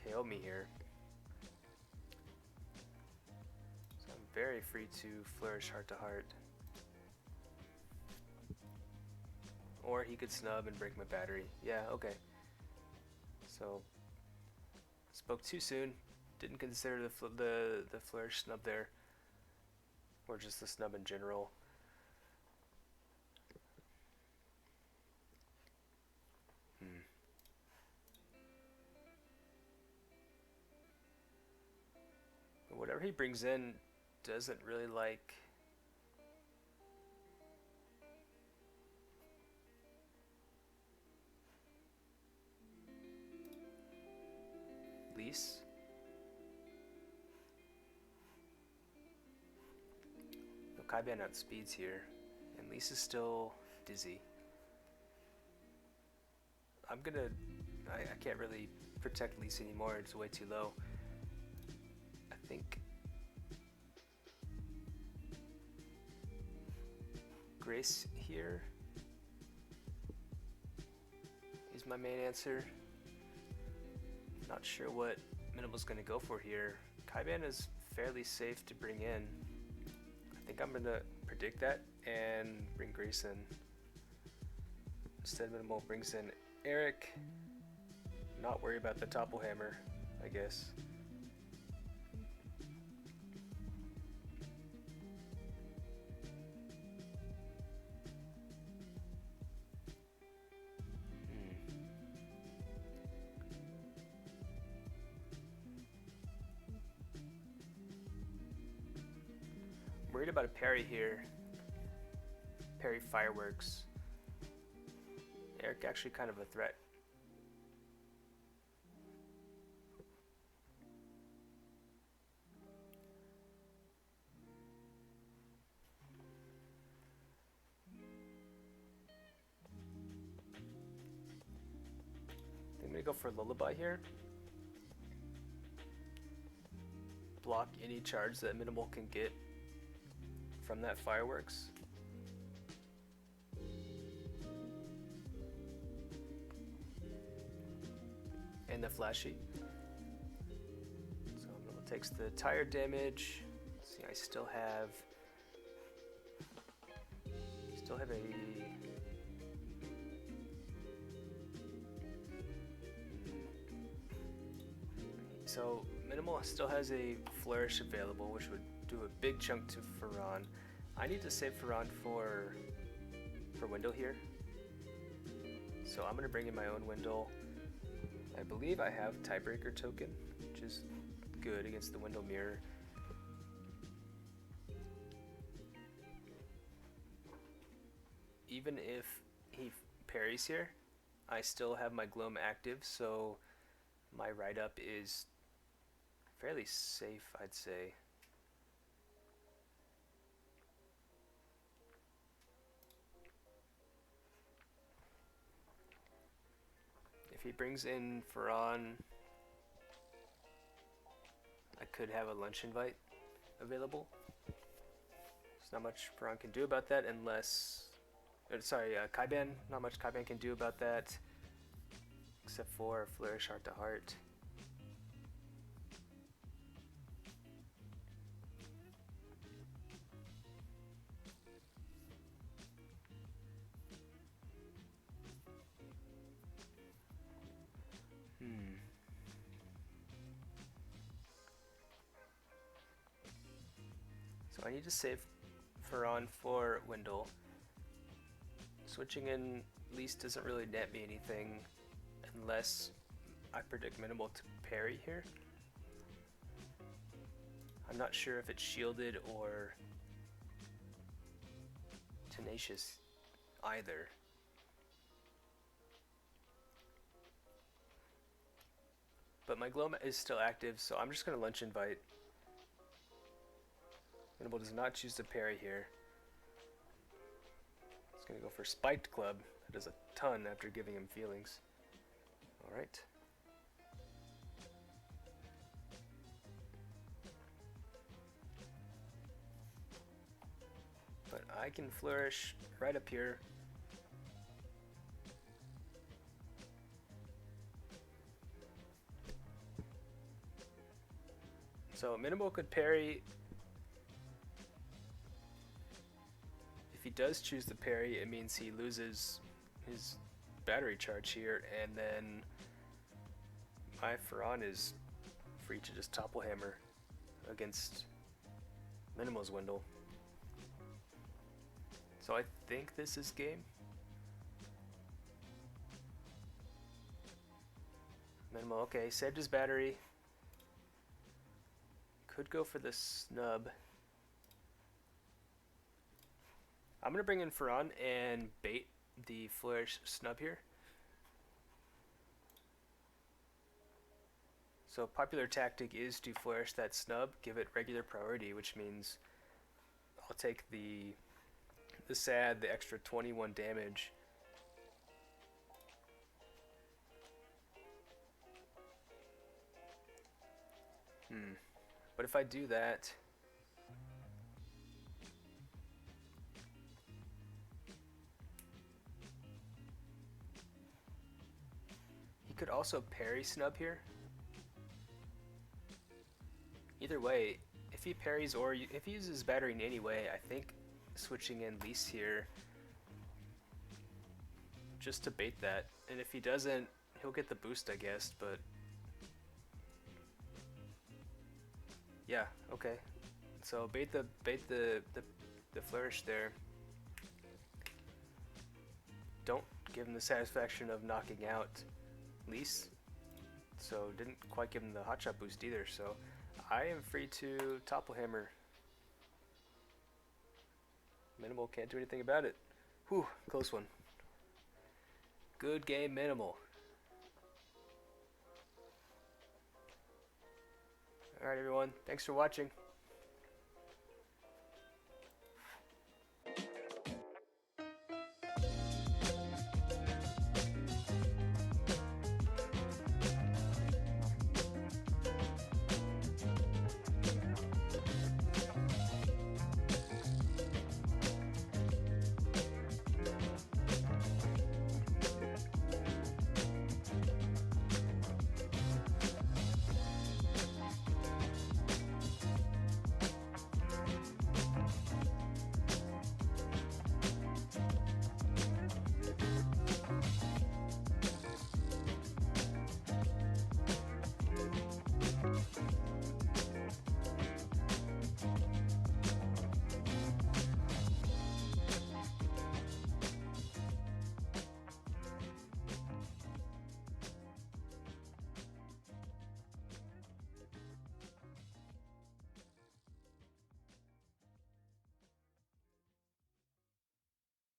KO me here. So I'm very free to flourish heart to heart. Or he could snub and break my battery. Yeah, okay. So, spoke too soon. Didn't consider the flourish snub there. Or just the snub in general. Hmm. But whatever he brings in doesn't really like... Lise. No, Kaiban outspeeds here. And Lise is still dizzy. I'm gonna... I can't really protect Lise anymore, it's way too low. I think... Grace here is my main answer. Not sure what Minimal's gonna go for here. Kaiban is fairly safe to bring in. I think I'm gonna predict that and bring Grace in. Instead, Minimal brings in Eric. Not worry about the topple hammer, I guess. Worried about a parry here. Parry fireworks. Eric actually kind of a threat. I'm gonna go for Lullaby here. Block any charge that Minimal can get from that fireworks. And the flashy. So Minimal takes the tire damage. Let's see, I still have a... So Minimal still has a flourish available, which would do a big chunk to Ferran. I need to save Ferran for Wendell here. So I'm gonna bring in my own Wendell. I believe I have tiebreaker token, which is good against the Wendell mirror. Even if he parries here, I still have my Gloam active, so my write-up is fairly safe, I'd say. If he brings in Ferran, I could have a lunch invite available. There's not much Ferran can do about that unless... Kaiban. Not much Kaiban can do about that, except for Flourish Heart to Heart. So I need to save Ferran for Wendell. Switching in Lise doesn't really net me anything unless I predict Minimal to parry here. I'm not sure if it's shielded or tenacious either. But my Gloam is still active, so I'm just going to lunch invite. Minimal does not choose to parry here. He's going to go for Spiked Club. That does a ton after giving him feelings. Alright. I can flourish right up here. So Minimal could parry. If he does choose the parry, it means he loses his battery charge here, and then my Ferran is free to just topple hammer against Minimal's Wendell. So I think this is game. Minimal, okay, saved his battery. Could go for the snub. I'm gonna bring in Ferran and bait the flourish snub here. So popular tactic is to flourish that snub, give it regular priority, which means I'll take the sad, the extra 21 damage. But if I do that, he could also parry snub here. Either way, if he parries or if he uses battery in any way, I think switching in Lise here just to bait that. And if he doesn't, he'll get the boost, I guess, but yeah, okay. So bait the flourish there. Don't give him the satisfaction of knocking out Lise. So didn't quite give him the hotshot boost either, so I am free to topple hammer. Minimal can't do anything about it. Whew, close one. Good game, Minimal. Alright everyone, thanks for watching.